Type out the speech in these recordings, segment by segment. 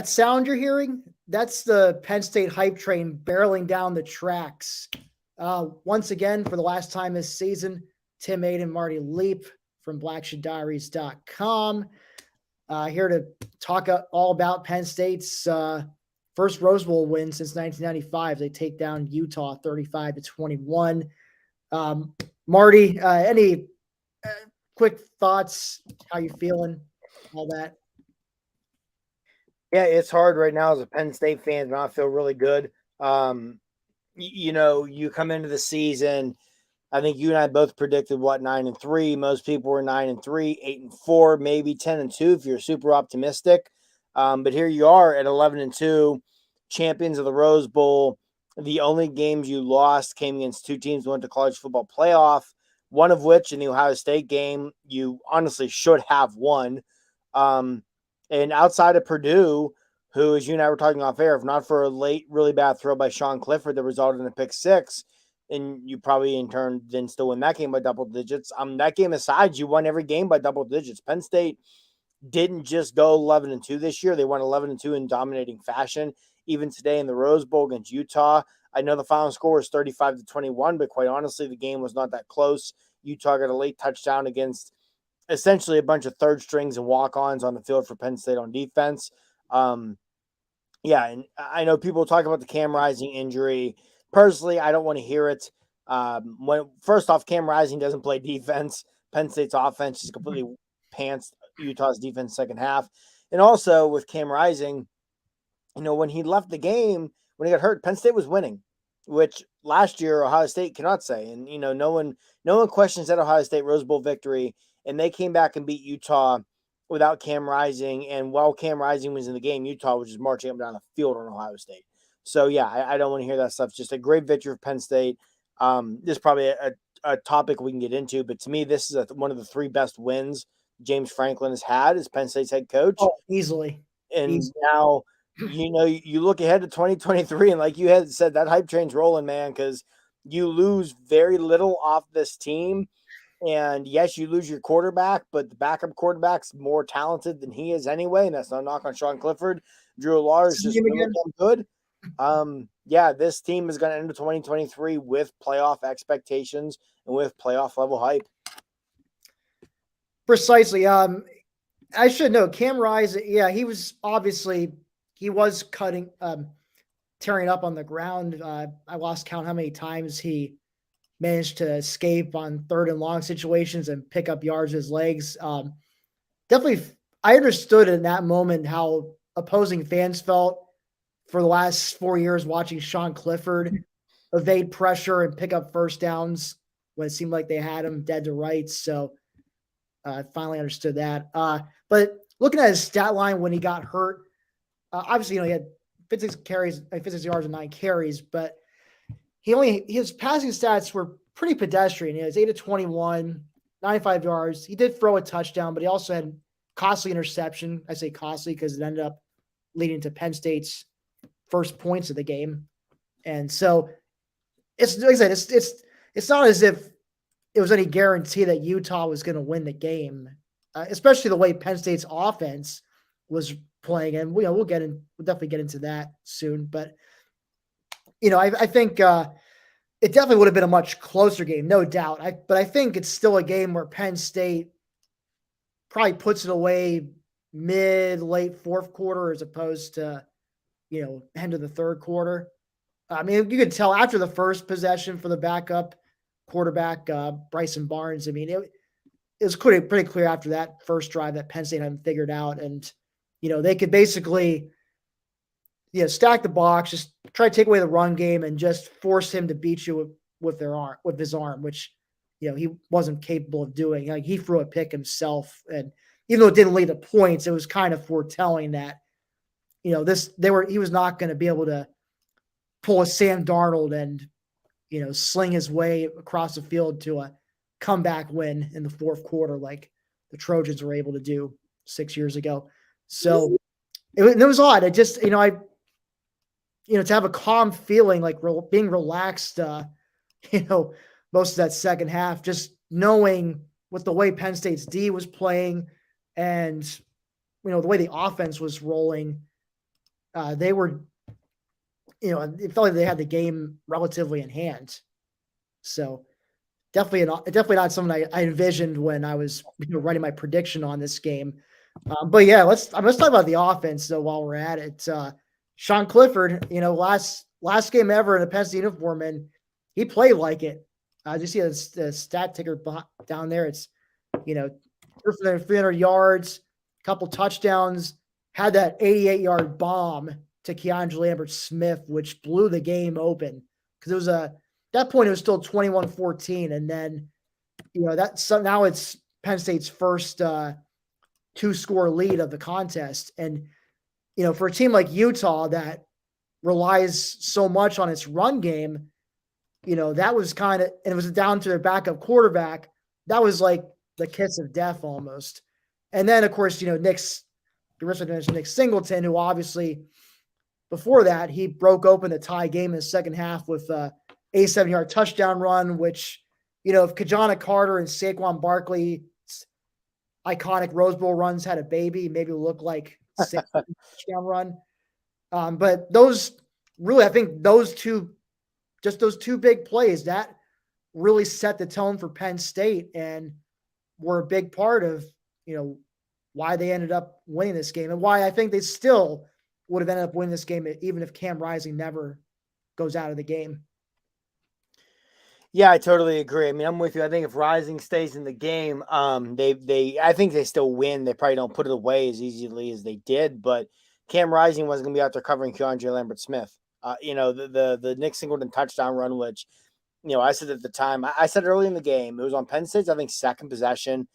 That sound you're hearing, that's the Penn State hype train barreling down the tracks. Once again, for the last time this season, Tim, Aydin, and Marty Leap from blacksheepdiaries.com. Here to talk all about Penn State's first Rose Bowl win since 1995. They take down Utah 35-21. Marty, any quick thoughts? How you feeling? All that. Yeah, it's hard right now as a Penn State fan, but I feel really good. You come into the season. I think you and I both predicted 9-3. Most people were 9-3, 8-4, maybe 10-2 if you're super optimistic. But here you are at 11-2, champions of the Rose Bowl. The only games you lost came against two teams who went to college football playoff, one of which in the Ohio State game you honestly should have won. And outside of Purdue, who, as you and I were talking off air, if not for a late, really bad throw by Sean Clifford that resulted in a pick six, and you probably in turn then still win that game by double digits. That game aside, you won every game by double digits. Penn State didn't just go 11-2 this year. They won 11-2 in dominating fashion. Even today in the Rose Bowl against Utah, I know the final score was 35-21, but quite honestly, the game was not that close. Utah got a late touchdown against essentially a bunch of third strings and walk-ons on the field for Penn State on defense. And I know people talk about the Cam Rising injury. Personally, I don't want to hear it. First off, Cam Rising doesn't play defense. Penn State's offense is completely pantsed Utah's defense second half. And also with Cam Rising, when he left the game, when he got hurt, Penn State was winning, which last year Ohio State cannot say. And no one questions that Ohio State Rose Bowl victory. And they came back and beat Utah without Cam Rising. And while Cam Rising was in the game, Utah was just marching up and down the field on Ohio State. So, yeah, I don't want to hear that stuff. It's just a great victory for Penn State. This is probably a topic we can get into. But to me, this is one of the three best wins James Franklin has had as Penn State's head coach. Oh, easily. And now, you look ahead to 2023. And like you had said, that hype train's rolling, man, because you lose very little off this team. And yes, you lose your quarterback, but the backup quarterback's more talented than he is anyway. And that's no knock on Sean Clifford. Drew Lahr is just really good. This team is going to enter 2023 with playoff expectations and with playoff level hype. Precisely. I should know Cam Rising. Yeah, he was cutting, tearing up on the ground. I lost count how many times he managed to escape on third and long situations and pick up yards with his legs. Definitely, I understood in that moment how opposing fans felt for the last 4 years watching Sean Clifford evade pressure and pick up first downs when it seemed like they had him dead to rights. So I finally understood that. But looking at his stat line when he got hurt, obviously, he had 56 yards and 9 carries, but his passing stats were pretty pedestrian. He was 8-21, 95 yards. He did throw a touchdown, but he also had costly interception. I say costly because it ended up leading to Penn State's first points of the game. And so it's like I said, it's not as if it was any guarantee that Utah was going to win the game, especially the way Penn State's offense was playing. And we'll definitely get into that soon. But I think it definitely would have been a much closer game, no doubt. But I think it's still a game where Penn State probably puts it away late fourth quarter as opposed to, end of the third quarter. I mean, you could tell after the first possession for the backup quarterback, Bryson Barnes. I mean, it was pretty clear after that first drive that Penn State hadn't figured out. And, they could basically stack the box, just try to take away the run game and just force him to beat you with his arm, which, he wasn't capable of doing. Like, he threw a pick himself. And even though it didn't lead to points, it was kind of foretelling that, he was not going to be able to pull a Sam Darnold and, sling his way across the field to a comeback win in the fourth quarter, like the Trojans were able to do 6 years ago. So it was odd. I just, to have a calm feeling, like being relaxed, most of that second half, just knowing with the way Penn State's D was playing and, the way the offense was rolling, they were, it felt like they had the game relatively in hand. So definitely not something I envisioned when I was writing my prediction on this game. But yeah, let's talk about the offense though while we're at it. Sean Clifford, last game ever in a Penn State uniform, and he played like it. You see the stat ticker down there. It's 300 yards, couple touchdowns, had that 88-yard bomb to Keandre Lambert-Smith, which blew the game open because it was at that point it was still 21-14, and then now it's Penn State's first 2-score lead of the contest, and for a team like Utah that relies so much on its run game, that was and it was down to their backup quarterback. That was like the kiss of death almost. And then of course, Nick Singleton, who obviously before that he broke open the tie game in the second half with a 87-yard touchdown run, which, if Kajana Carter and Saquon Barkley's iconic Rose Bowl runs had a baby, maybe it would look like touchdown run. But I think those two big plays that really set the tone for Penn State and were a big part of, why they ended up winning this game and why I think they still would have ended up winning this game even if Cam Rising never goes out of the game. Yeah, I totally agree. I mean, I'm with you. I think if Rising stays in the game, I think they still win. They probably don't put it away as easily as they did, but Cam Rising wasn't going to be out there covering Keandre Lambert-Smith. The Nick Singleton touchdown run, which, I said at the time, I said early in the game, it was on Penn State's, I think, second possession.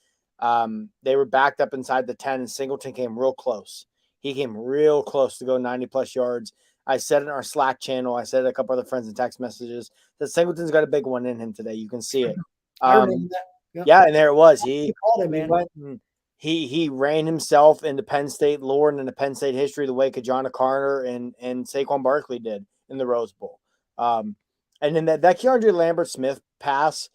They were backed up inside the 10, and Singleton came real close. He came real close to go 90-plus yards. I said it in our Slack channel. I said it a couple other friends in text messages that Singleton's got a big one in him today. You can see it. I remember that. Yep. Yeah, and there it was. He called it, man. Went and he ran himself into Penn State lore and into Penn State history the way Kajana Carter and Saquon Barkley did in the Rose Bowl. And then that Keandre Lambert-Smith pass,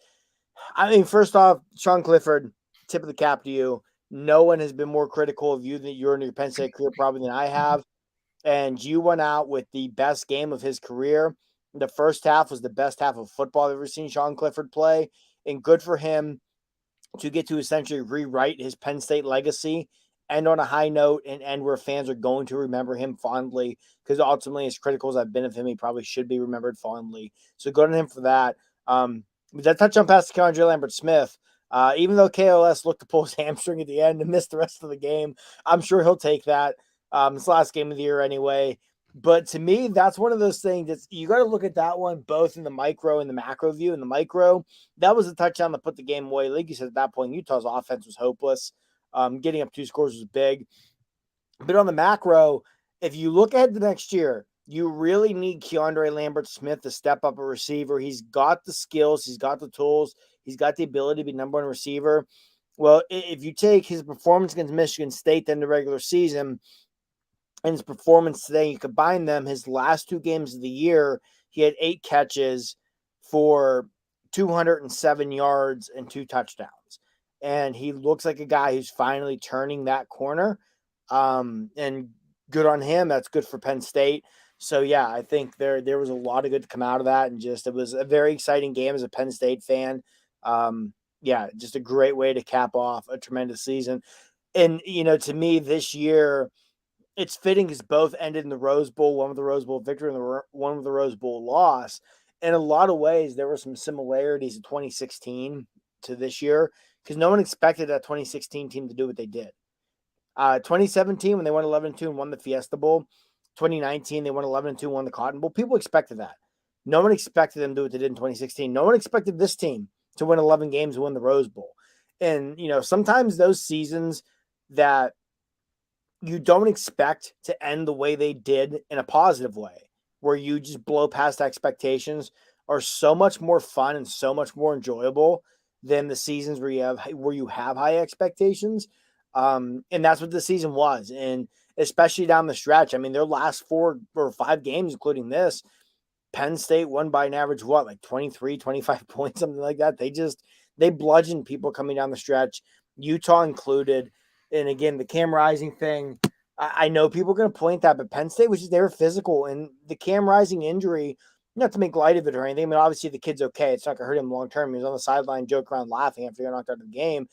I mean, first off, Sean Clifford, tip of the cap to you. No one has been more critical of you than you're in your Penn State career probably than I have. And you went out with the best game of his career. The first half was the best half of football I've ever seen Sean Clifford play. And good for him to get to essentially rewrite his Penn State legacy, end on a high note, and end where fans are going to remember him fondly. Because ultimately, as critical as I've been of him, he probably should be remembered fondly. So good on him for that. That touchdown pass to Keandre Lambert-Smith, even though KLS looked to pull his hamstring at the end and missed the rest of the game, I'm sure he'll take that. It's the last game of the year anyway. But to me, that's one of those things that you got to look at that one both in the micro and the macro view. In the micro, that was a touchdown that put the game away. Like you said, at that point, Utah's offense was hopeless. Getting up 2 scores was big. But on the macro, if you look ahead to next year, you really need Keandre Lambert-Smith to step up a receiver. He's got the skills. He's got the tools. He's got the ability to be number one receiver. Well, if you take his performance against Michigan State in the regular season and his performance today, you combine them, his last 2 games of the year, he had 8 catches for 207 yards and 2 touchdowns. And he looks like a guy who's finally turning that corner. And good on him. That's good for Penn State. So, yeah, I think there was a lot of good to come out of that. And it was a very exciting game as a Penn State fan. Yeah, just a great way to cap off a tremendous season. And, to me this year, it's fitting because both ended in the Rose Bowl, one with the Rose Bowl victory and one with the Rose Bowl loss. In a lot of ways, there were some similarities in 2016 to this year because no one expected that 2016 team to do what they did. 2017, when they won 11-2 and won the Fiesta Bowl. 2019, they won 11-2 and won the Cotton Bowl. People expected that. No one expected them to do what they did in 2016. No one expected this team to win 11 games and win the Rose Bowl. And, sometimes those seasons that you don't expect to end the way they did in a positive way, where you just blow past expectations, are so much more fun and so much more enjoyable than the seasons where you have high expectations. And that's what the season was. And especially down the stretch, I mean, their last 4 or 5 games, including this, Penn State won by an average, like 23, 25 points, something like that. They bludgeoned people coming down the stretch, Utah included. And again, the Cam Rising thing, I know people are going to point that, but Penn State was just, they were physical, and the Cam Rising injury, not to make light of it or anything, but obviously the kid's okay. It's not going to hurt him long term. He was on the sideline, joke around, laughing after he got knocked out of the game.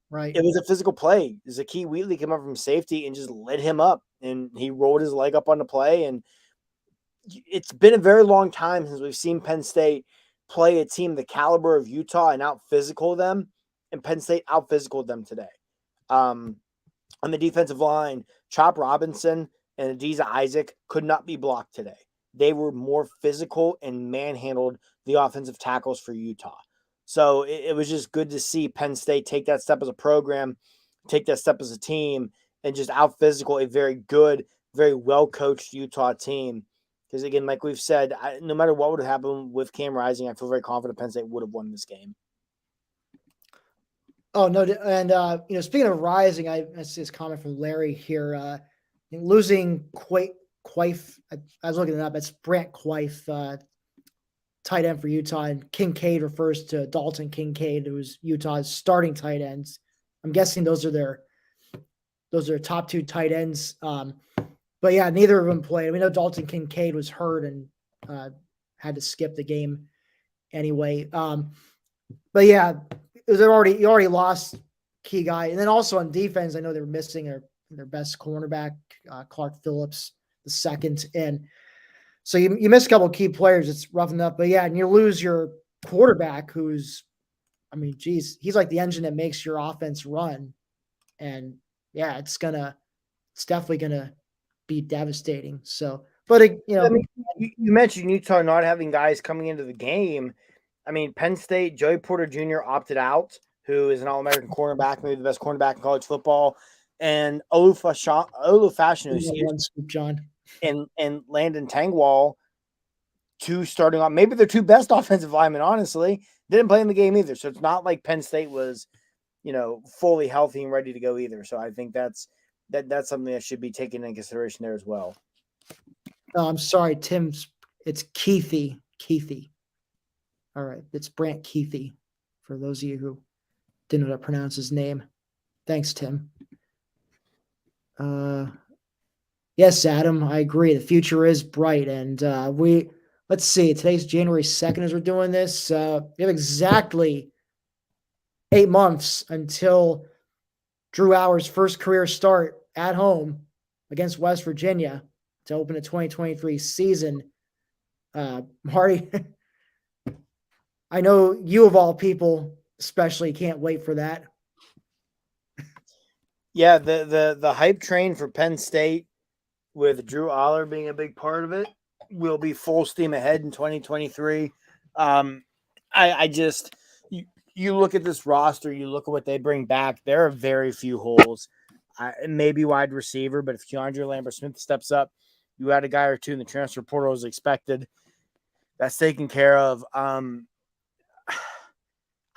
Right. It was a physical play. Zakee Wheatley came up from safety and just lit him up, and he rolled his leg up on the play. And it's been a very long time since we've seen Penn State play a team the caliber of Utah and out physical them, and Penn State out physical them today. On the defensive line, Chop Robinson and Adiza Isaac could not be blocked today. They were more physical and manhandled the offensive tackles for Utah. So it was just good to see Penn State take that step as a program, take that step as a team, and just out physical a very good, very well coached Utah team. Because again, like we've said, no matter what would have happened with Cam Rising, I feel very confident Penn State would have won this game. Oh no, and speaking of Rising, I see this comment from Larry here. Losing Quaife, I was looking it up. It's Brant Quaife, tight end for Utah, and Kincaid refers to Dalton Kincaid, who's Utah's starting tight ends. I'm guessing those are their top two tight ends. But yeah, neither of them played. We know Dalton Kincaid was hurt and had to skip the game anyway. But yeah, you already lost key guy, and then also on defense, I know they're missing their best cornerback, Clark Phillips, the second, and so you miss a couple of key players. It's rough enough, but yeah, and you lose your quarterback, who's, I mean, geez, he's like the engine that makes your offense run, and yeah, it's definitely gonna be devastating. So, but I mean, you mentioned Utah not having guys coming into the game. I mean, Penn State, Joey Porter Jr. opted out, who is an All-American cornerback, maybe the best cornerback in college football, and Olufashinu, John, and Landon Tangwall, two starting on, maybe they're two best offensive linemen, honestly, didn't play in the game either. So it's not like Penn State was, fully healthy and ready to go either. So I think that's something that should be taken into consideration there as well. Oh, I'm sorry, Tim. It's Keithy. All right, it's Brant Keithy. For those of you who didn't know how to pronounce his name, thanks, Tim. Yes, Adam, I agree. The future is bright, and let's see. Today's January 2nd as we're doing this. We have exactly 8 months until Drew Hour's first career start at home against West Virginia to open the 2023 season. Marty, I know you of all people especially can't wait for that. Yeah, the hype train for Penn State, with Drew Aller being a big part of it, will be full steam ahead in 2023. I just, you look at this roster, you look at what they bring back, there are very few holes. Maybe wide receiver, but if Keandre Lambert-Smith steps up, you add a guy or two in the transfer portal as expected. That's taken care of.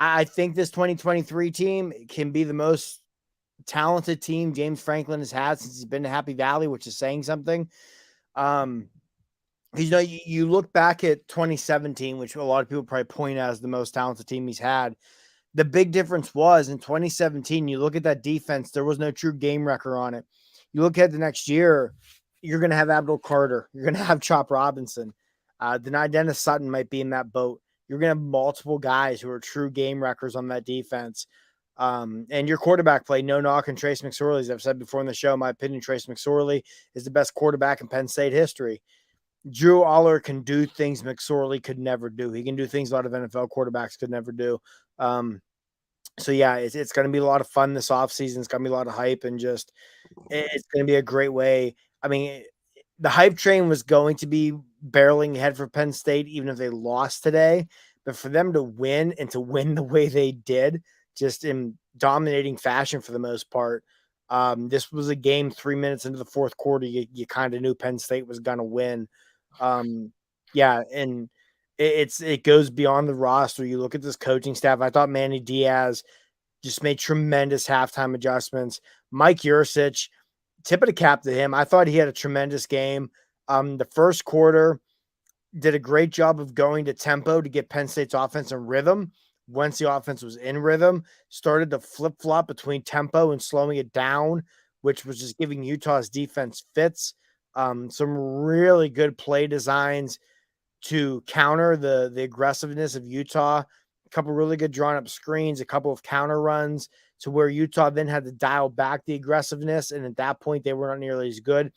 I think this 2023 team can be the most talented team James Franklin has had since he's been to Happy Valley, which is saying something. You look back at 2017, which a lot of people probably point out as the most talented team he's had. The big difference was in 2017, you look at that defense, there was no true game wrecker on it. You look at the next year, you're going to have Abdul Carter. You're going to have Chop Robinson. Denai Dennis Sutton might be in that boat. You're going to have multiple guys who are true game wreckers on that defense. And your quarterback play, no knock on Trace McSorley. As I've said before in the show, in my opinion, Trace McSorley is the best quarterback in Penn State history. Drew Aller can do things McSorley could never do. He can do things a lot of NFL quarterbacks could never do. So yeah, it's going to be a lot of fun this offseason. It's going to be a lot of hype, and just it's going to be a great way. I mean, the hype train was going to be barreling ahead for Penn State, even if they lost today. But for them to win, and to win the way they did, just in dominating fashion for the most part, this was a game 3 minutes into the fourth quarter. You kind of knew Penn State was going to win. Yeah, and it goes beyond the roster. You look at this coaching staff. I thought Manny Diaz just made tremendous halftime adjustments. Mike Yursich, tip of the cap to him. I thought he had a tremendous game. The first quarter, did a great job of going to tempo to get Penn State's offense in rhythm. Once the offense was in rhythm, started to flip-flop between tempo and slowing it down which was just giving Utah's defense fits. Some really good play designs to counter the aggressiveness of Utah. A couple really good drawn up screens, a couple of counter runs to where Utah then had to dial back the aggressiveness. And at that point, they were not nearly as good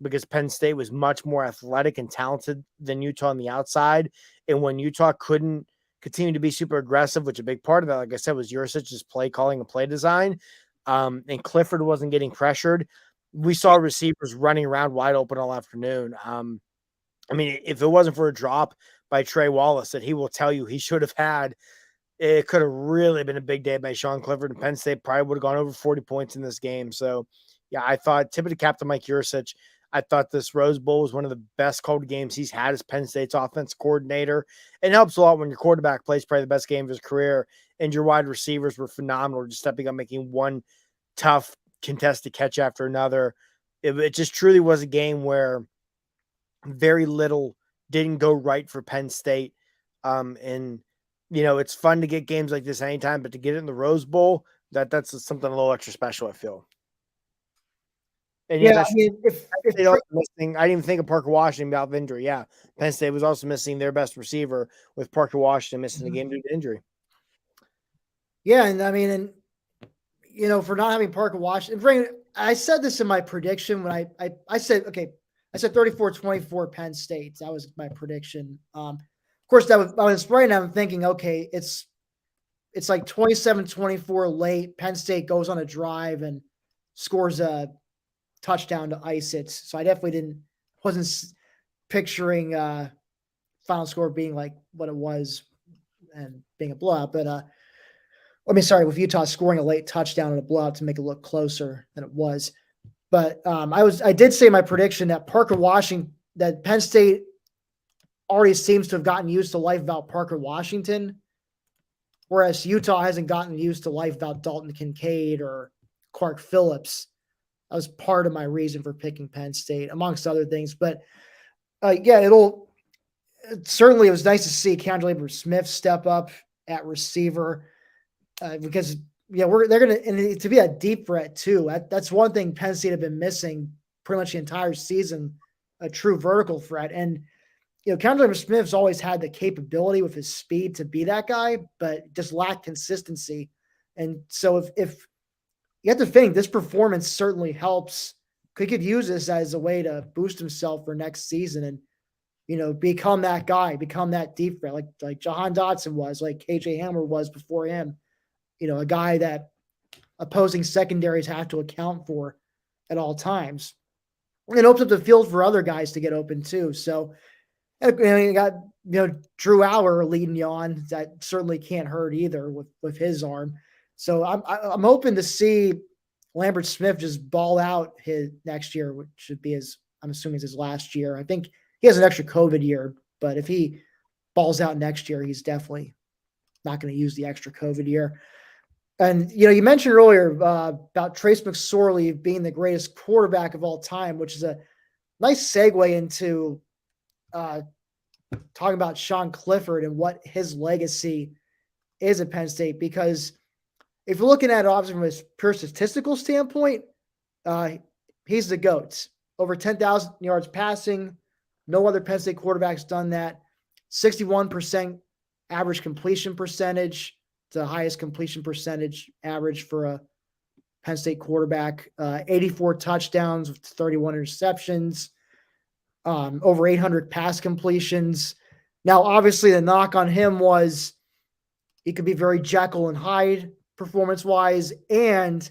because Penn State was much more athletic and talented than Utah on the outside. And when Utah couldn't continue to be super aggressive, which a big part of that, like I said, was Yursic's play calling and play design, and Clifford wasn't getting pressured, we saw receivers running around wide open all afternoon. I mean, if it wasn't for a drop by Trey Wallace that he will tell you he should have had, it could have really been a big day by Sean Clifford, and Penn State probably would have gone over 40 points in this game. So, yeah, I thought tip of the cap to Mike Yurcich. I thought this Rose Bowl was one of the best called games he's had as Penn State's offense coordinator. It helps a lot when your quarterback plays probably the best game of his career, and your wide receivers were phenomenal, just stepping up, making one tough contested catch after another. It just truly was a game where very little didn't go right for Penn State. And it's fun to get games like this anytime, but to get it in the Rose Bowl, that's something a little extra special, I feel. And Yeah, I mean, if I didn't even think of Parker Washington about injury. Yeah, Penn State was also missing their best receiver with Parker Washington missing the game due to injury. Yeah, and I mean, and for not having Parker Washington, I said this in my prediction when I said, okay, I said 34-24 Penn State. That was my prediction. Of course, I was right now I'm thinking, okay, it's like 27-24 late. Penn State goes on a drive and scores a touchdown to ice it. So I definitely wasn't picturing final score being like what it was and being a blowout. But with Utah scoring a late touchdown and a blowout to make it look closer than it was. But I did say my prediction that that Penn State already seems to have gotten used to life without Parker Washington, whereas Utah hasn't gotten used to life without Dalton Kincaid or Clark Phillips. That was part of my reason for picking Penn State, amongst other things. But certainly it was nice to see Kendall Smith step up at receiver because they're going to be a deep threat too. That's one thing Penn State have been missing pretty much the entire season, a true vertical threat. And Kendall Smith's always had the capability with his speed to be that guy, but just lacked consistency. And so if you have to think this performance certainly helps. He could use this as a way to boost himself for next season and, become that guy, become that deep threat, like Jahan Dotson was, like KJ Hamler was before him, a guy that opposing secondaries have to account for at all times. And it opens up the field for other guys to get open too. So, you got, Drew Aller leading you on. That certainly can't hurt either with his arm. So I'm hoping to see Lambert Smith just ball out his next year, which should be I'm assuming is his last year. I think he has an extra COVID year, but if he balls out next year, he's definitely not going to use the extra COVID year. And, you mentioned earlier about Trace McSorley being the greatest quarterback of all time, which is a nice segue into talking about Sean Clifford and what his legacy is at Penn State, because if you're looking at it obviously from a pure statistical standpoint, he's the GOAT. Over 10,000 yards passing. No other Penn State quarterback's done that. 61% average completion percentage. It's the highest completion percentage average for a Penn State quarterback. 84 touchdowns with 31 interceptions. Over 800 pass completions. Now, obviously, the knock on him was he could be very Jekyll and Hyde performance-wise, and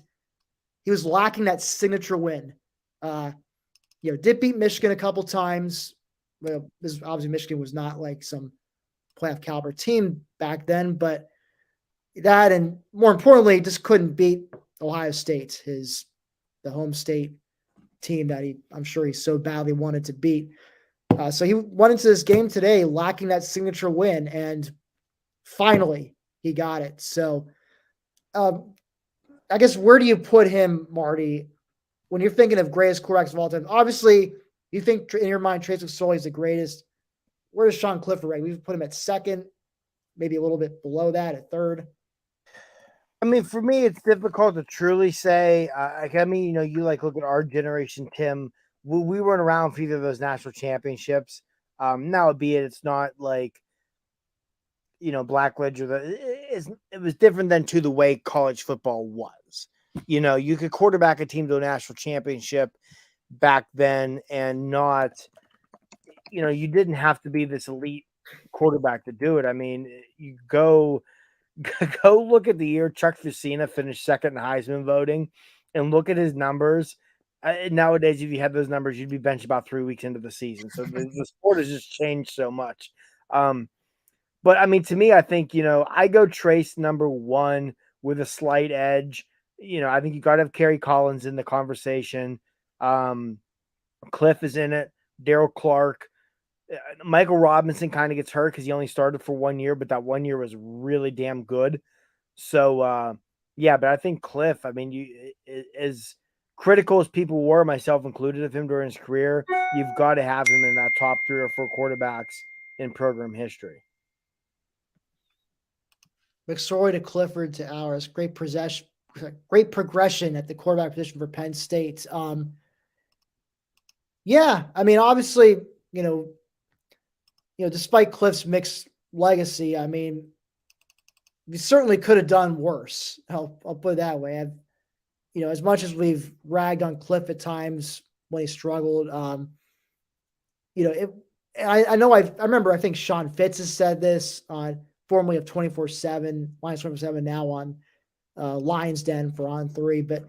he was lacking that signature win. Did beat Michigan a couple times. Well, obviously Michigan was not like some playoff caliber team back then, but that, and more importantly, just couldn't beat Ohio State, the home state team that I'm sure he so badly wanted to beat. So he went into this game today lacking that signature win, and finally he got it. So I guess where do you put him, Marty, when you're thinking of greatest quarterbacks of all time? Obviously, you think in your mind Trace McSorley is the greatest. Where does Sean Clifford rank? We've put him at second, maybe a little bit below that, at third. I mean, for me, it's difficult to truly say. I mean, you look at our generation, Tim. We weren't around for either of those national championships. Now, albeit it's not like Blackledge or it was different than to the way college football was. You could quarterback a team to a national championship back then, and not, you didn't have to be this elite quarterback to do it. I mean, you go look at the year Chuck Fusina finished second in Heisman voting and look at his numbers. Nowadays, if you had those numbers, you'd be benched about 3 weeks into the season. So the sport has just changed so much. But I mean, to me, I think, I go Trace number one with a slight edge. I think you got to have Kerry Collins in the conversation. Cliff is in it. Daryl Clark. Michael Robinson kind of gets hurt because he only started for 1 year, but that 1 year was really damn good. So, yeah, but I think Cliff, I mean, as critical as people were, myself included, of him during his career, you've got to have him in that top 3 or 4 quarterbacks in program history. McSorley to Clifford to ours. Great progression at the quarterback position for Penn State. Yeah, I mean, obviously, despite Cliff's mixed legacy, I mean, we certainly could have done worse. I'll put it that way. As much as we've ragged on Cliff at times when he struggled, I remember, I think Sean Fitz has said this formerly of 24/7, Lions 24/7, now on Lions Den for On 3, but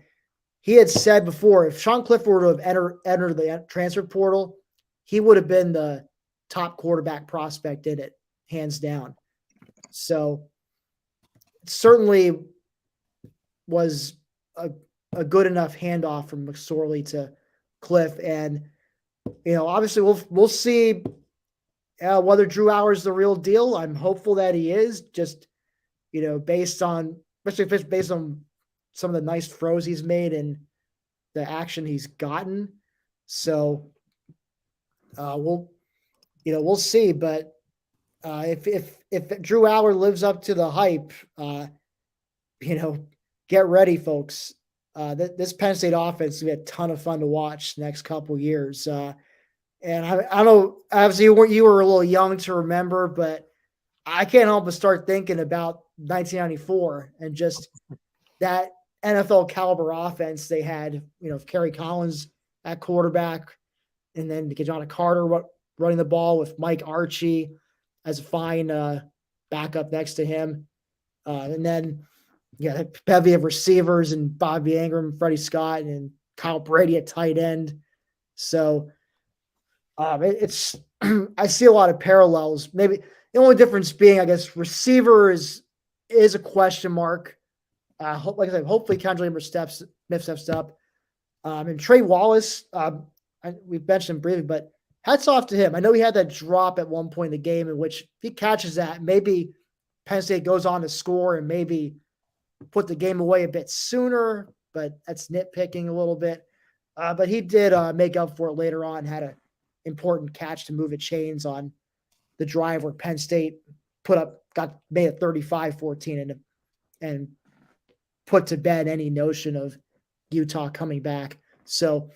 he had said before, if Sean Cliff were to have entered the transfer portal, he would have been the top quarterback prospect in it, hands down. So it certainly was a good enough handoff from McSorley to Cliff. And, obviously we'll see whether Drew Hour's the real deal. I'm hopeful that he is, just, based on some of the nice throws he's made and the action he's gotten. So we'll see. But if Drew Hour lives up to the hype, get ready, folks. This Penn State offense is going to be a ton of fun to watch next couple years. And I don't know, obviously you were a little young to remember, but I can't help but start thinking about 1994 and just that NFL caliber offense they had, Kerry Collins at quarterback, and then John Carter running the ball with Mike Archie as a fine backup next to him. And then a bevy of receivers and Bobby Ingram, Freddie Scott, and Kyle Brady at tight end. So it's I see a lot of parallels. Maybe the only difference being, I guess, receiver is a question mark. Like I said, hopefully Kendrick steps up. And Trey Wallace, we've mentioned him briefly, but hats off to him. I know he had that drop at one point in the game in which if he catches that, maybe Penn State goes on to score and maybe put the game away a bit sooner, but that's nitpicking a little bit. But he did make up for it later on, had an important catch to move the chains on the drive where Penn State made it 35-14 and put to bed any notion of Utah coming back. So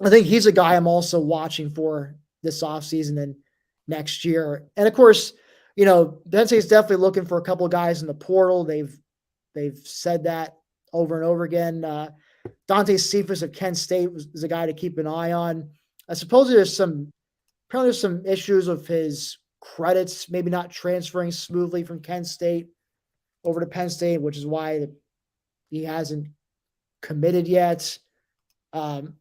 I think he's a guy I'm also watching for this offseason and next year. And of course, Penn State's definitely looking for a couple of guys in the portal. They've said that over and over again. Dante Cephas of Kent State is a guy to keep an eye on. I suppose there's some issues with his credits, maybe not transferring smoothly from Kent State over to Penn State, which is why he hasn't committed yet. So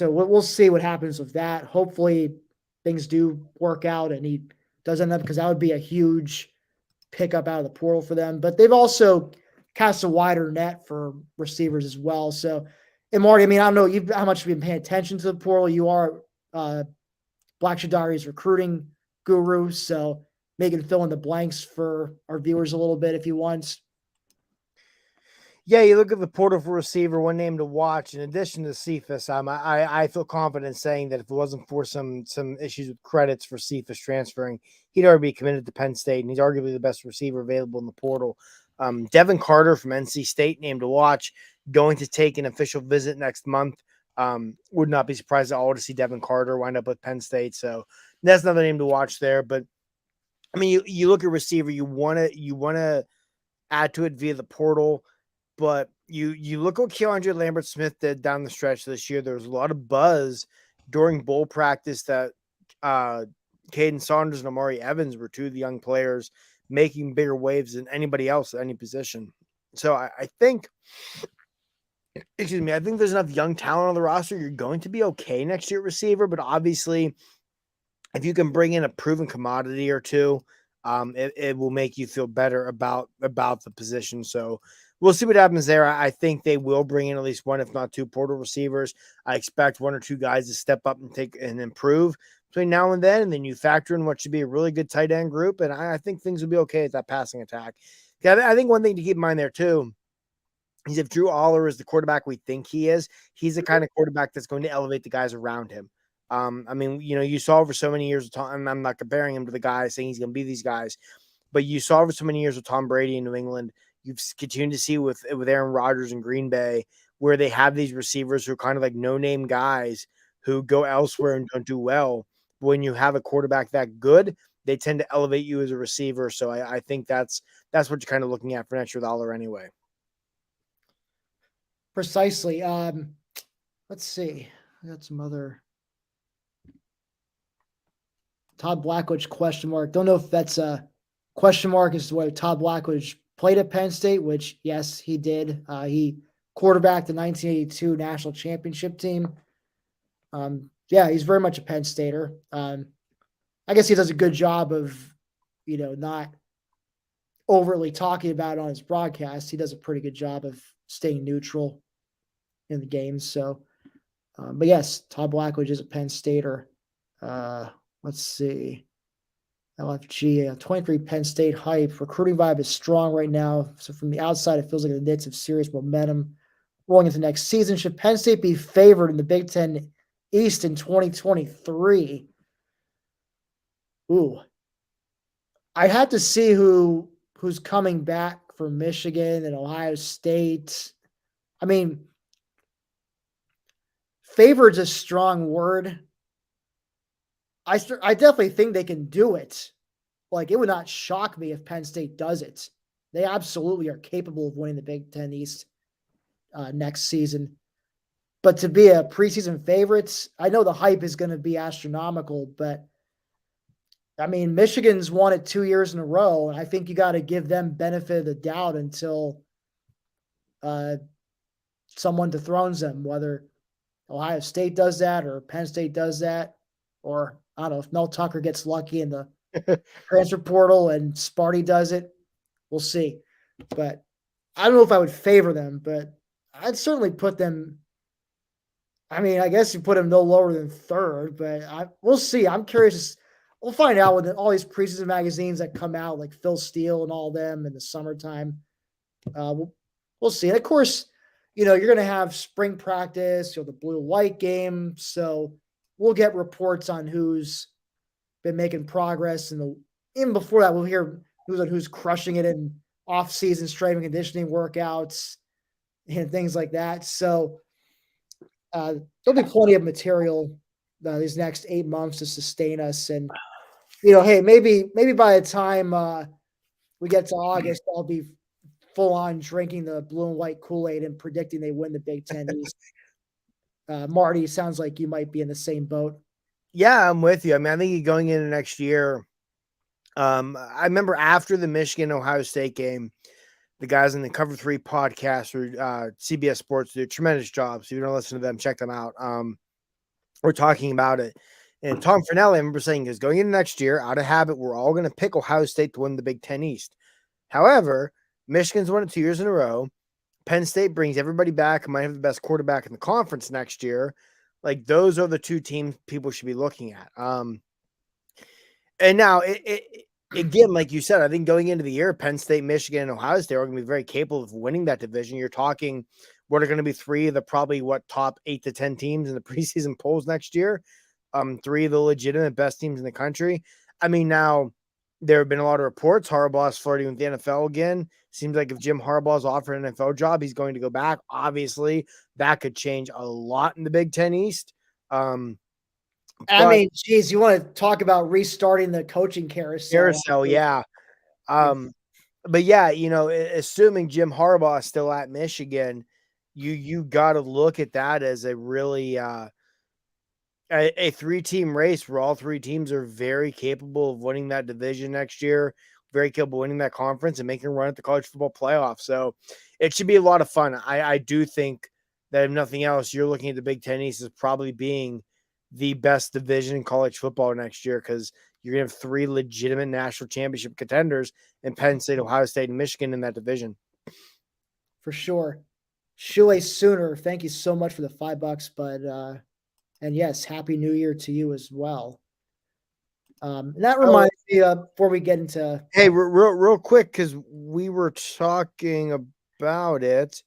we'll see what happens with that. Hopefully things do work out and he does end up, because that would be a huge pickup out of the portal for them. But they've also cast a wider net for receivers as well. So, and Marty, I mean, I don't know how much you've been paying attention to the portal. You are Black Shadari's recruiting guru, so maybe fill in the blanks for our viewers a little bit if you want. Yeah, you look at the portal for receiver, one name to watch. In addition to Cephas, I feel confident saying that if it wasn't for some issues with credits for Cephas transferring, he'd already be committed to Penn State, and he's arguably the best receiver available in the portal. Devin Carter from NC State, name to watch, going to take an official visit next month. Would not be surprised at all to see Devin Carter wind up with Penn State. So that's another name to watch there. But I mean, you look at receiver, you wanna add to it via the portal. But you look what Keandre Lambert-Smith did down the stretch this year. There was a lot of buzz during bowl practice that Caden Saunders and Amari Evans were two of the young players making bigger waves than anybody else at any position. So I think, excuse me, I think there's enough young talent on the roster. You're going to be okay next year at receiver, but obviously if you can bring in a proven commodity or two, it will make you feel better about the position. So we'll see what happens there. I think they will bring in at least one, if not two, portal receivers. I expect one or two guys to step up and take and improve between now and then. And then you factor in what should be a really good tight end group. And I think things will be okay at that passing attack. I think one thing to keep in mind there too is if Drew Aller is the quarterback we think he is, he's the kind of quarterback that's going to elevate the guys around him. I mean, you saw over so many years of Tom, I'm not comparing him to the guys saying he's going to be these guys, but you saw over so many years of Tom Brady in New England. You've continued to see with Aaron Rodgers in Green Bay, where they have these receivers who are kind of like no-name guys who go elsewhere and don't do well. But when you have a quarterback that good, they tend to elevate you as a receiver. So I think that's what you're kind of looking at for next year with Aller anyway. Precisely. Let's see. I got some other Todd Blackledge question mark. Don't know if that's a question mark as to whether Todd Blackledge played at Penn State, which yes, he did. He quarterbacked the 1982 national championship team. Yeah, he's very much a Penn Stater. I guess he does a good job of, not overly talking about it on his broadcast. He does a pretty good job of staying neutral in the games. So, but yes, Todd Blackledge is a Penn Stater. Let's see. LFG, 23 Penn State hype. Recruiting vibe is strong right now. So from the outside, it feels like the Knicks have serious momentum rolling into next season. Should Penn State be favored in the Big Ten East in 2023? Ooh. I have to see who's coming back for Michigan and Ohio State. I mean, favored's a strong word. I definitely think they can do it. Like, it would not shock me if Penn State does it. They absolutely are capable of winning the Big Ten East next season. But to be a preseason favorite, I know the hype is going to be astronomical, but I mean, Michigan's won it 2 years in a row, and I think you got to give them benefit of the doubt until someone dethrones them, whether Ohio State does that or Penn State does that, or I don't know if Mel Tucker gets lucky in the transfer portal and Sparty does it. We'll see. But I don't know if I would favor them, but I'd certainly put them. I mean, I guess you put them no lower than third, but we'll see. I'm curious. We'll find out with all these preseason magazines that come out, like Phil Steele and all them in the summertime. We'll see. And of course, you're going to have spring practice, the blue and white game. So we'll get reports on who's been making progress. And even before that, we'll hear who's crushing it in off-season strength and conditioning workouts and things like that. So there'll be plenty of material these next 8 months to sustain us. And, hey, maybe by the time we get to August, I'll be full on drinking the blue and white Kool-Aid and predicting they win the Big Ten East. Marty, sounds like you might be in the same boat. Yeah, I'm with you. I mean, I think going into next year, I remember after the Michigan-Ohio State game, the guys in the Cover 3 podcast or CBS Sports do a tremendous job. So if you don't listen to them, check them out. We're talking about it. And Tom Fornelli, I remember saying, is going into next year, out of habit, we're all going to pick Ohio State to win the Big Ten East. However, Michigan's won it 2 years in a row. Penn State brings everybody back and might have the best quarterback in the conference next year. Like, those are the two teams people should be looking at. And now again, like you said, I think going into the year, Penn State, Michigan, and Ohio State are going to be very capable of winning that division. You're talking what are going to be three of the probably top 8 to 10 teams in the preseason polls next year. Three of the legitimate best teams in the country. I mean, now there have been a lot of reports Harbaugh's flirting with the NFL again. Seems like if Jim Harbaugh's offered an NFL job, he's going to go back. Obviously, that could change a lot in the Big Ten East. I mean, geez, you want to talk about restarting the coaching carousel? Yeah. But yeah, assuming Jim Harbaugh is still at Michigan, you got to look at that as a really a 3-team race where all 3 teams are very capable of winning that division next year, very capable of winning that conference and making a run at the college football playoff. So it should be a lot of fun. I do think that if nothing else, you're looking at the Big Ten East as probably being the best division in college football next year because you're going to have 3 legitimate national championship contenders in Penn State, Ohio State, and Michigan in that division. For sure. Shoelace Sooner, thank you so much for the $5, but and yes, Happy New Year to you as well. And that reminds me, before we get into... Hey, real quick, because we were talking about it.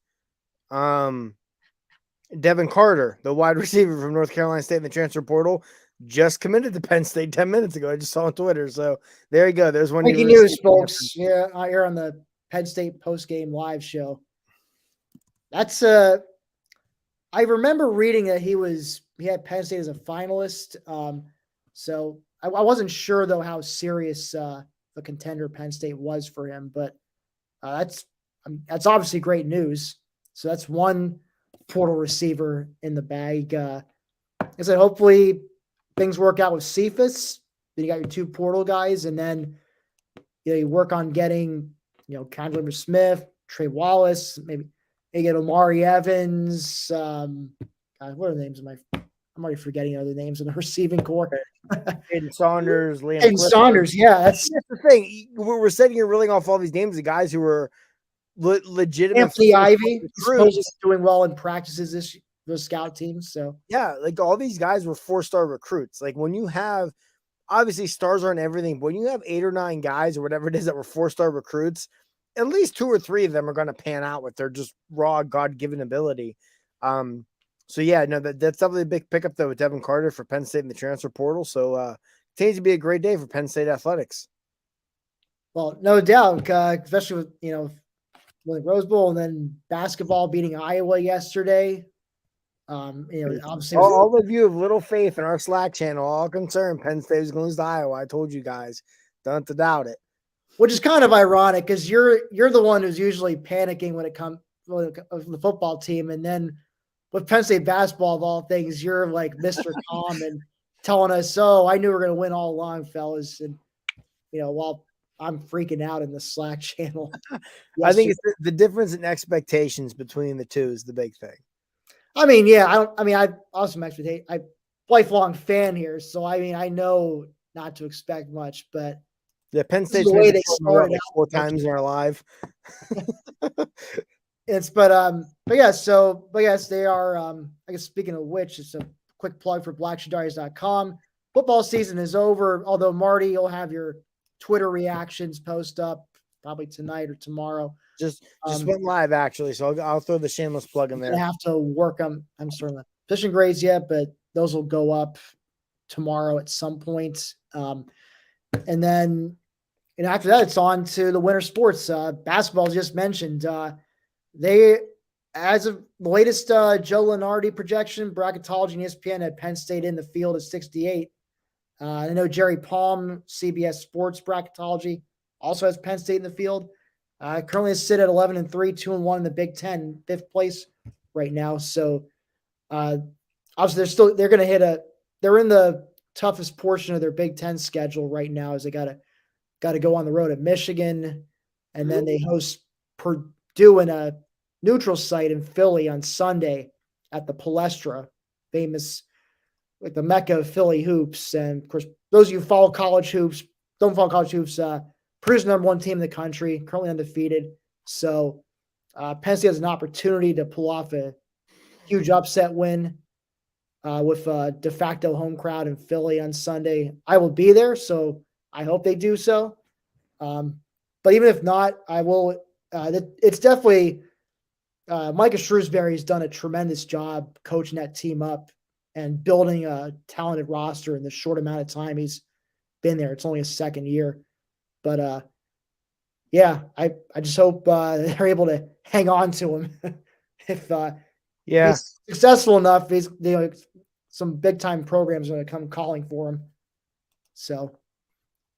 Devin Carter, the wide receiver from North Carolina State in the transfer portal, just committed to Penn State 10 minutes ago. I just saw on Twitter. So there you go. There's one. Breaking news, folks. Yeah, here on the Penn State postgame live show. That's I remember reading that he had Penn State as a finalist. So I wasn't sure though how serious the contender Penn State was for him, but that's obviously great news. So that's one portal receiver in the bag. I said, hopefully things work out with Cephas. Then you got your 2 portal guys, and then you work on getting Condor Smith, Trey Wallace, maybe get Omari Evans. What are the names of I'm already forgetting other names in the receiving core. Aydin Saunders, Liam Aydin Saunders, yeah, that's the thing. We're sitting here reeling off all these names of guys who were legitimate. Anthony Ivy supposedly doing well in practices those scout teams. So yeah, like all these guys were 4-star recruits. Like when you have, obviously stars aren't everything, but when you have 8 or 9 guys or whatever it is that were 4-star recruits, at least 2 or 3 of them are going to pan out with their just raw God-given ability. So yeah, no, that's definitely a big pickup though with Devin Carter for Penn State in the transfer portal. So continues to be a great day for Penn State athletics. Well, no doubt, especially with winning Rose Bowl and then basketball beating Iowa yesterday. Obviously all of you have little faith in our Slack channel, all concerned Penn State is going to lose to Iowa. I told you guys, don't have to doubt it. Which is kind of ironic because you're the one who's usually panicking when it comes to the football team, and then with Penn State basketball of all things, you're like Mr. Calm and telling us, "Oh, I knew we were going to win all along, fellas." And while I'm freaking out in the Slack channel, I think it's the difference in expectations between the two is the big thing. I mean, yeah, I also expectation. I'm lifelong fan here, so I know not to expect much, but yeah, Penn State's the way they started out 4 times in our live. But yes, they are. I guess speaking of which, it's a quick plug for blackshadiaries.com. Football season is over. Although Marty, you'll have your Twitter reactions post up probably tonight or tomorrow. Just went live actually, so I'll throw the shameless plug in there. I have to work on. I'm starting the position grades yet, but those will go up tomorrow at some point. And then, after that, it's on to the winter sports. Basketball just mentioned. They, as of the latest Joe Lunardi projection, bracketology and ESPN had Penn State in the field at 68. I know Jerry Palm, CBS Sports bracketology, also has Penn State in the field. Currently sit at 11-3, 2-1 in the Big Ten, 5th place right now. So obviously they're going to they're in the toughest portion of their Big Ten schedule right now, as they got to go on the road at Michigan, and then they host Purdue in a neutral site in Philly on Sunday at the Palestra, famous like the Mecca of Philly hoops. And of course, those of you who follow college hoops, don't follow college hoops, Purdue's the #1 team in the country, currently undefeated. So Penn State has an opportunity to pull off a huge upset win with a de facto home crowd in Philly on Sunday. I will be there, so I hope they do so. But even if not, I will. It's definitely Micah Shrewsbury has done a tremendous job coaching that team up and building a talented roster in the short amount of time he's been there. It's only his second year, but yeah, I just hope they're able to hang on to him. if Yeah. he's successful enough, some big time programs are going to come calling for him. So,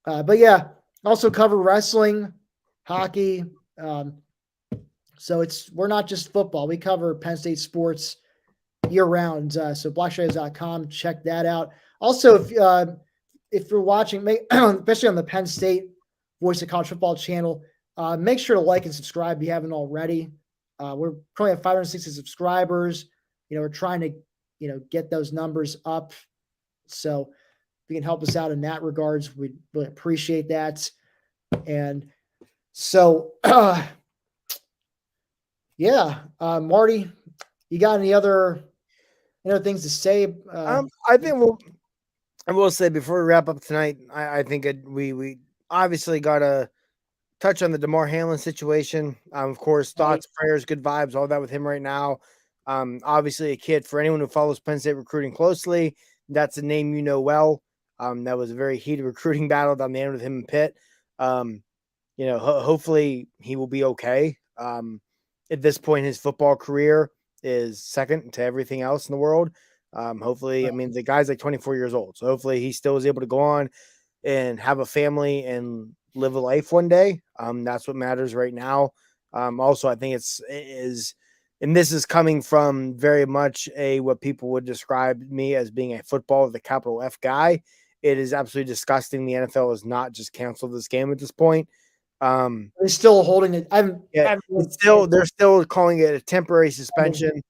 but yeah, also cover wrestling, hockey. So we're not just football. We cover Penn State sports year round. So blackshires.com, check that out. Also, if you're watching, especially on the Penn State Voice of College Football channel, make sure to like and subscribe if you haven't already. We're currently at 560 subscribers. We're trying to, get those numbers up. So if you can help us out in that regards, we'd really appreciate that. And so, yeah, Marty, you got any other things to say? I think I will say before we wrap up tonight, I think we obviously got to touch on the DeMar Hamlin situation. Of course, thoughts, prayers, good vibes, all that with him right now. Obviously a kid, for anyone who follows Penn State recruiting closely, that's a name you know well. That was a very heated recruiting battle down the end with him and Pitt. Hopefully he will be okay. At this point, his football career is second to everything else in the world. Hopefully, the guy's like 24 years old. So hopefully he still is able to go on and have a family and live a life one day. That's what matters right now. Also, I think and this is coming from very much what people would describe me as being a football with a capital F guy. It is absolutely disgusting. The NFL has not just canceled this game at this point. They're still holding it. They're still calling it a temporary suspension.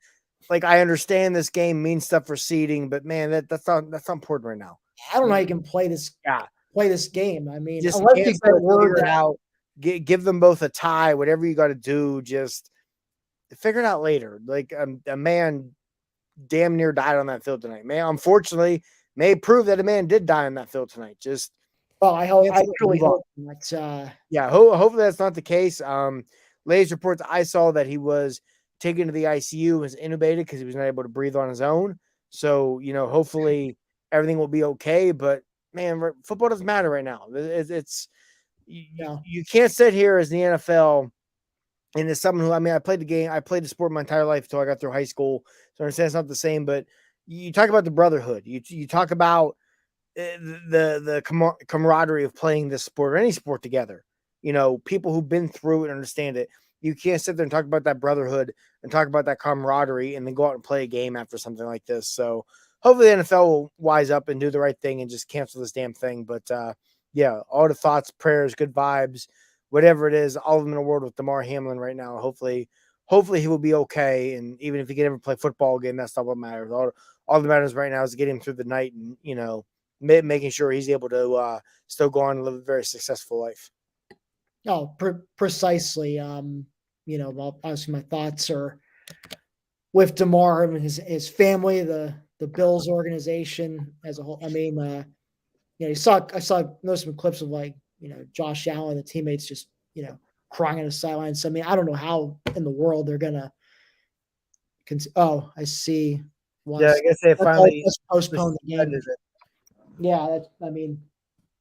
Like, I understand this game means stuff for seeding, but man, that's not important right now. I don't know how you can play this. Yeah, play this game. I mean, just unless you get word out, give them both a tie, whatever you got to do, just figure it out later. Like, a man damn near died on that field tonight. Man, unfortunately, may prove that a man did die on that field tonight. Just I truly hope that. Yeah, hopefully that's not the case. Latest reports I saw that he was taken to the ICU, was intubated because he was not able to breathe on his own. So, hopefully everything will be okay. But man, football doesn't matter right now. You can't sit here as the NFL and as someone who, I played the sport my entire life until I got through high school. So I understand it's not the same, but you talk about the brotherhood. You talk about the camaraderie of playing this sport or any sport together. People who've been through it and understand it. You can't sit there and talk about that brotherhood and talk about that camaraderie and then go out and play a game after something like this. So hopefully the NFL will wise up and do the right thing and just cancel this damn thing. But yeah, all the thoughts, prayers, good vibes, whatever it is, all of them in the world with DeMar Hamlin right now. Hopefully he will be okay. And even if he can ever play football again, that's not what matters. All that matters right now is getting him through the night and, making sure he's able to still go on and live a very successful life. Oh, precisely. Obviously my thoughts are with DeMar and his family, the Bills organization as a whole. I noticed some clips of Josh Allen, the teammates just, crying on the sidelines. So, I don't know how in the world they're going to I see. I guess they finally postponed the game.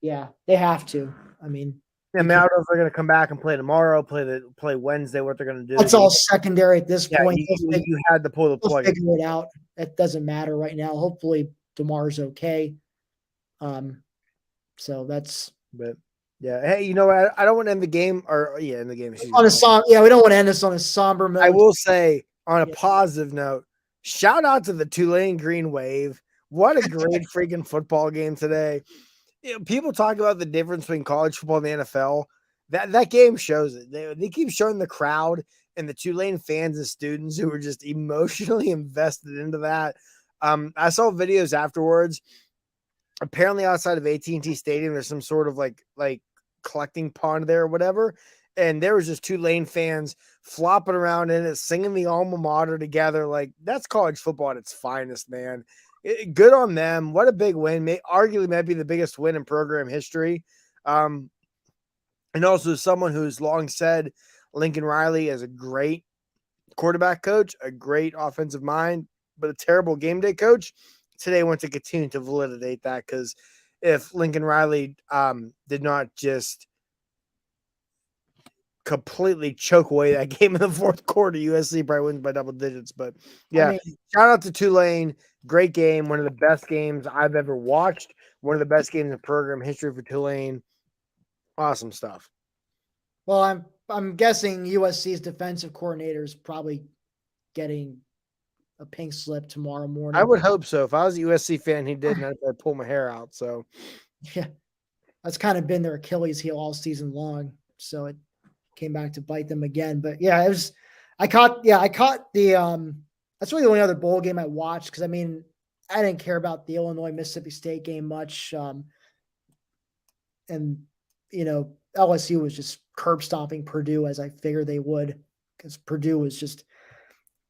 Yeah, they have to. I don't know if they're going to come back and play tomorrow, play Wednesday, what they're going to do. That's all secondary at this point. You had to pull the plug. Figure it out. It doesn't matter right now. Hopefully DeMar's okay. So that's. But yeah, hey, you know what? I don't want to end the game end the game. On a we don't want to end this on a somber note. I will say on a positive note, shout out to the Tulane Green Wave. What a great freaking football game today. People talk about the difference between college football and the NFL. That game shows it. They keep showing the crowd and the Tulane fans and students who were just emotionally invested into that. I saw videos afterwards. Apparently outside of AT&T Stadium, there's some sort of like collecting pond there or whatever. And there was just Tulane fans flopping around in it, singing the alma mater together. Like, that's college football at its finest, man. Good on them. What a big win. Arguably might be the biggest win in program history. and also someone who's long said Lincoln Riley is a great quarterback coach, a great offensive mind, but a terrible game day coach. Today wants to continue to validate that, because if Lincoln Riley did not just completely choke away that game in the fourth quarter, USC probably wins by double digits. But yeah, I mean, shout out to Tulane. Great game. One of the best games I've ever watched. One of the best games in program history for Tulane. Awesome stuff. well, I'm guessing USC's defensive coordinator is probably getting a pink slip tomorrow morning. I would hope so. If I was a USC fan, he did, and I'd pull my hair out. So Yeah, that's kind of been their Achilles heel all season long. So it came back to bite them again. But yeah, it was. I caught the. That's really the only other bowl game I watched, because I mean, I didn't care about the Illinois Mississippi State game much. And LSU was just curb stomping Purdue, as I figured they would, because Purdue was just,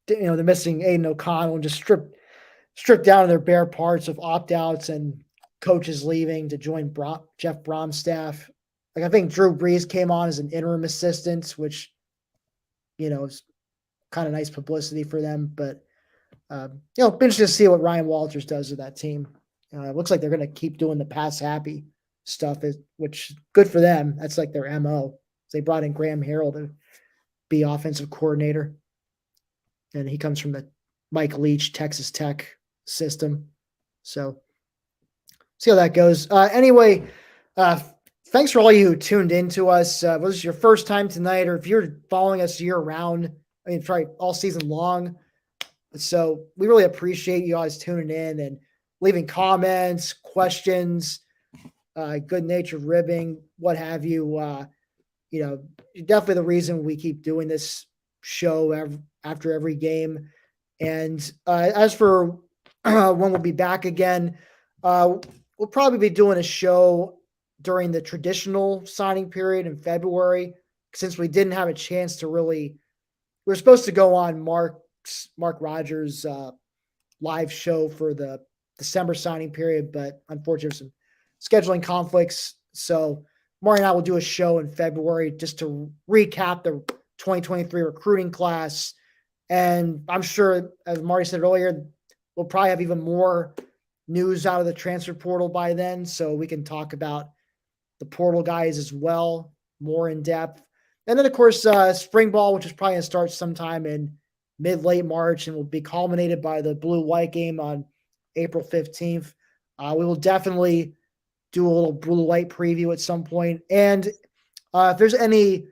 they're missing Aiden O'Connell and just stripped down to their bare parts of opt outs and coaches leaving to join Jeff Brom's staff. Like, I think Drew Brees came on as an interim assistant, which is kind of nice publicity for them. But interesting to see what Ryan Walters does with that team. It looks like they're going to keep doing the pass happy stuff, which good for them. That's like their MO. They brought in Graham Harrell to be offensive coordinator, and he comes from the Mike Leach Texas Tech system. So see how that goes. Anyway, thanks for all you who tuned in to us. Was this your first time tonight, or if you're following us year round, probably all season long. So we really appreciate you guys tuning in and leaving comments, questions, good natured ribbing, what have you. Definitely the reason we keep doing this show after every game. And as for when we'll be back again, we'll probably be doing a show during the traditional signing period in February, since we didn't have a chance to really. We were supposed to go on Mark Rogers' live show for the December signing period, but unfortunately, some scheduling conflicts. So Marty and I will do a show in February just to recap the 2023 recruiting class. And I'm sure, as Marty said earlier, we'll probably have even more news out of the transfer portal by then, so we can talk about the portal guys as well, more in depth. And then, of course, spring ball, which is probably going to start sometime in mid-late March and will be culminated by the blue-white game on April 15th. We will definitely do a little blue-white preview at some point. And if there's any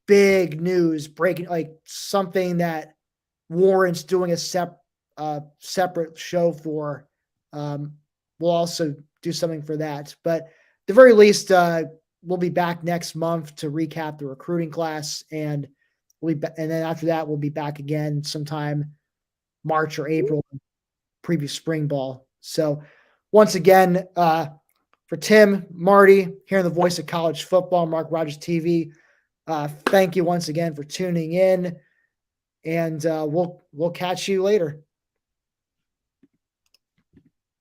big news breaking, like something that warrants doing a separate show for, we'll also do something for that. But at the very least, we'll be back next month to recap the recruiting class, and and then after that, we'll be back again sometime March or April, preview spring ball. So once again, for Tim, Marty, hearing the voice of college football, MarkRogersTV, thank you once again for tuning in, and we'll catch you later.